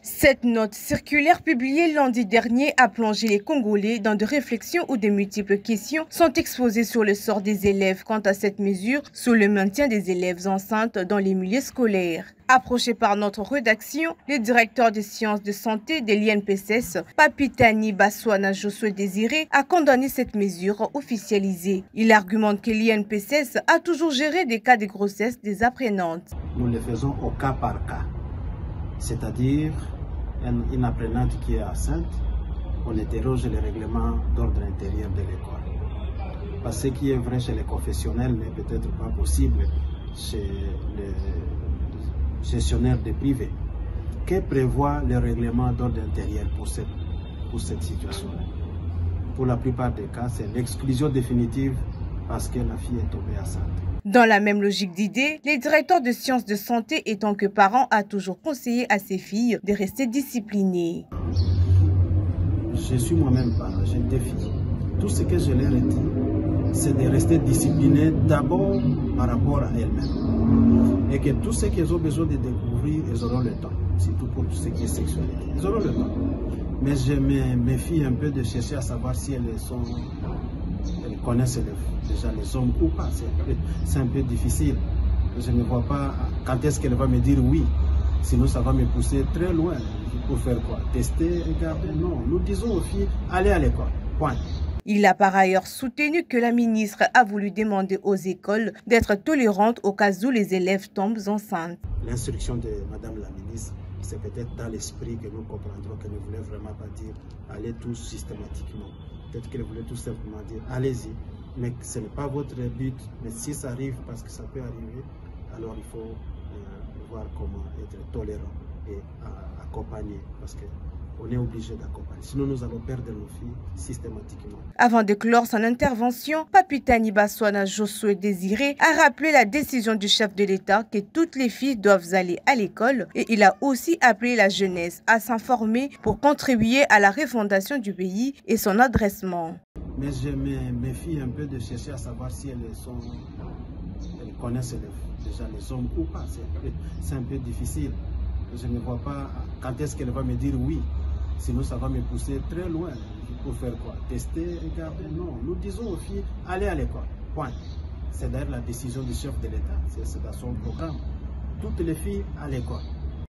Cette note circulaire publiée lundi dernier a plongé les Congolais dans des réflexions où de multiples questions sont exposées sur le sort des élèves quant à cette mesure sur le maintien des élèves enceintes dans les milieux scolaires. Approché par notre rédaction, le directeur des sciences de santé de l'INPSS, Papitani Baswana Josué Désiré, a condamné cette mesure officialisée. Il argumente que l'INPSS a toujours géré des cas de grossesse des apprenantes. Nous le faisons au cas par cas. C'est-à-dire, une apprenante qui est enceinte, on interroge les règlements d'ordre intérieur de l'école. Parce que ce qui est vrai chez les confessionnels n'est peut-être pas possible chez les gestionnaires de privés. Que prévoit le règlement d'ordre intérieur pour cette situation-là? Pour la plupart des cas, c'est l'exclusion définitive parce que la fille est tombée enceinte. Dans la même logique d'idée, les directeurs de sciences de santé étant que parents a toujours conseillé à ses filles de rester disciplinées. Je suis moi-même parent, j'ai des filles. Tout ce que je leur ai dit, c'est de rester disciplinés d'abord par rapport à elles-mêmes. Et que tout ce qu'elles ont besoin de découvrir, elles auront le temps. Surtout pour tout ce qui est sexualité. Elles auront le temps. Mais je me méfie un peu de chercher à savoir si elles connaissent déjà les hommes ou pas. C'est un peu difficile. Je ne vois pas quand est-ce qu'elle va me dire oui. Sinon, ça va me pousser très loin. Pour faire quoi? Tester, regarder? Non. Nous disons aux filles, allez à l'école. Point. Il a par ailleurs soutenu que la ministre a voulu demander aux écoles d'être tolérantes au cas où les élèves tombent enceintes. L'instruction de Madame la ministre, c'est peut-être dans l'esprit que nous comprendrons qu'elle ne voulait vraiment pas dire allez tous systématiquement. Peut-être qu'elle voulait tout simplement dire allez-y, mais ce n'est pas votre but. Mais si ça arrive, parce que ça peut arriver, alors il faut voir comment être tolérant et accompagner, parce que on est obligé d'accompagner. Sinon, nous allons perdre nos filles systématiquement. Avant de clore son intervention, Papitani Baswana Josué Désiré a rappelé la décision du chef de l'État que toutes les filles doivent aller à l'école et il a aussi appelé la jeunesse à s'informer pour contribuer à la refondation du pays et son adressement. Mais je me méfie un peu de chercher à savoir si elles connaissent déjà les hommes ou pas. C'est un peu difficile. Je ne vois pas quand est-ce qu'elle va me dire oui. Sinon, ça va me pousser très loin. Pour faire quoi? Tester, regarder? Non. Nous disons aux filles, allez à l'école. Point. C'est d'ailleurs la décision du chef de l'État. C'est dans son programme. Toutes les filles à l'école.